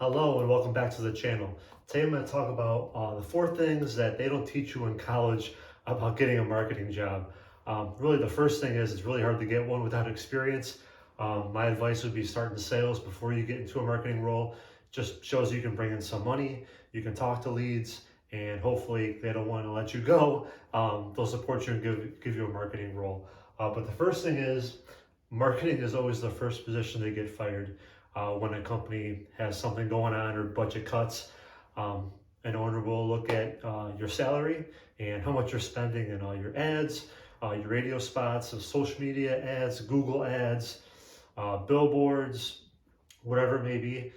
Hello and welcome back to the channel. Today I'm going to talk about the 4 things that they don't teach you in college about getting a marketing job. Really the first thing is it's really hard to get one without experience. My advice would be starting sales before you get into a marketing role. Just shows you can bring in some money, you can talk to leads, and hopefully they don't want to let you go. They'll support you and give you a marketing role. But the first thing is marketing is always the first position to get fired. When a company has something going on or budget cuts, an owner will look at your salary and how much you're spending on all your ads, your radio spots, social media ads, Google ads, billboards, whatever it may be.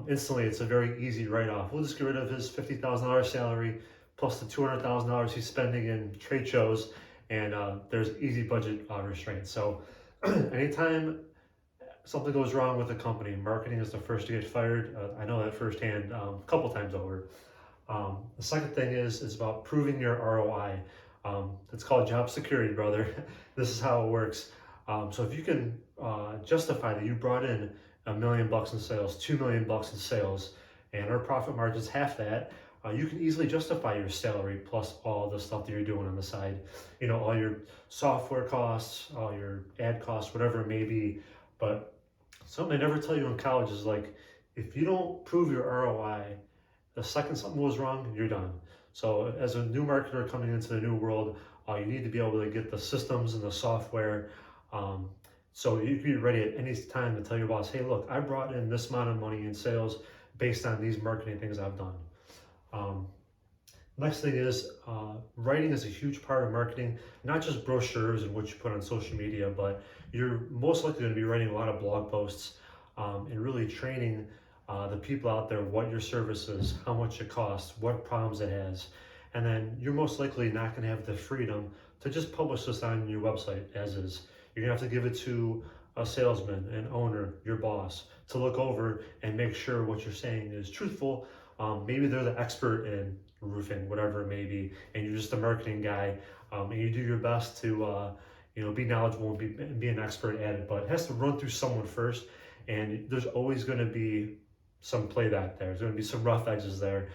Instantly, it's a very easy write-off. We'll just get rid of his $50,000 salary plus the $200,000 he's spending in trade shows, and there's easy budget restraints. So anytime something goes wrong with the company, marketing is the first to get fired. I know that firsthand a couple times over. The second thing is it's about proving your ROI. It's called job security, brother. This is how it works. So if you can justify that you brought in $1 million in sales, $2 million in sales, and our profit margin's half that, you can easily justify your salary plus all the stuff that you're doing on the side. You know, all your software costs, all your ad costs, whatever it may be. But something they never tell you in college is like, if you don't prove your ROI, the second something goes wrong, you're done. So as a new marketer coming into the new world, you need to be able to get the systems and the software, so you can be ready at any time to tell your boss, hey, look, I brought in this amount of money in sales based on these marketing things I've done. Next thing is writing is a huge part of marketing, not just brochures and what you put on social media, but you're most likely going to be writing a lot of blog posts and really training the people out there what your service is, how much it costs, what problems it has. And then you're most likely not going to have the freedom to just publish this on your website as is. You're going to have to give it to a salesman, an owner, your boss, to look over and make sure what you're saying is truthful. Maybe they're the expert in roofing, whatever it may be, and you're just a marketing guy, and you do your best to be knowledgeable and be an expert at it, but it has to run through someone first, and there's always going to be some playback there. There's going to be some rough edges there.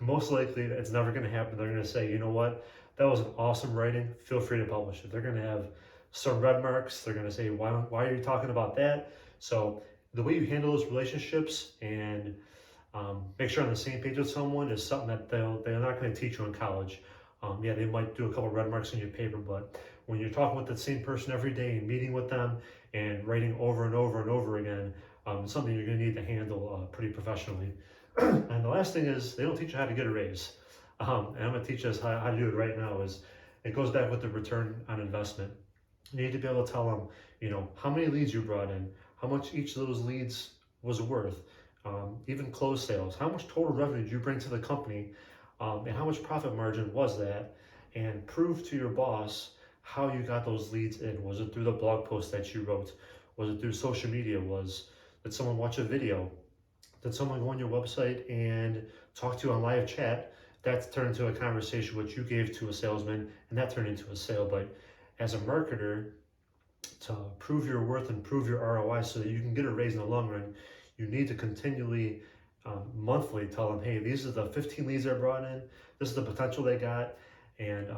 Most likely, it's never going to happen. They're going to say, you know what, that was an awesome writing, feel free to publish it. They're going to have some red marks. They're going to say, why are you talking about that? So the way you handle those relationships and make sure on the same page with someone is something that they're not going to teach you in college. Yeah, they might do a couple red marks on your paper, but when you're talking with the same person every day and meeting with them and writing over and over and over again, it's something you're going to need to handle pretty professionally. And the last thing is they don't teach you how to get a raise. And I'm going to teach us how to do it right now. Is it goes back with the return on investment. You need to be able to tell them, how many leads you brought in, how much each of those leads was worth. Even closed sales, how much total revenue did you bring to the company, and how much profit margin was that, and prove to your boss how you got those leads in. Was it through the blog post that you wrote? Was it through social media? Did someone watch a video? Did someone go on your website and talk to you on live chat? That's turned into a conversation which you gave to a salesman, and that turned into a sale. But as a marketer, to prove your worth and prove your ROI so that you can get a raise in the long run, you need to continually, monthly tell them, hey, these are the 15 leads I brought in, this is the potential they got, and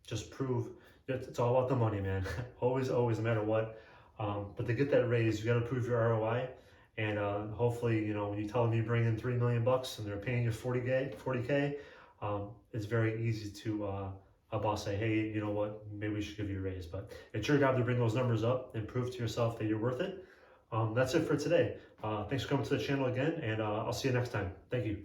just prove that it's all about the money, man. always, no matter what. But to get that raise, you got to prove your ROI, and hopefully, when you tell them you bring in $3 million and they're paying you 40K, it's very easy to a boss say, hey, you know what, maybe we should give you a raise. But it's your job to bring those numbers up and prove to yourself that you're worth it. That's it for today. Thanks for coming to the channel again, and I'll see you next time. Thank you.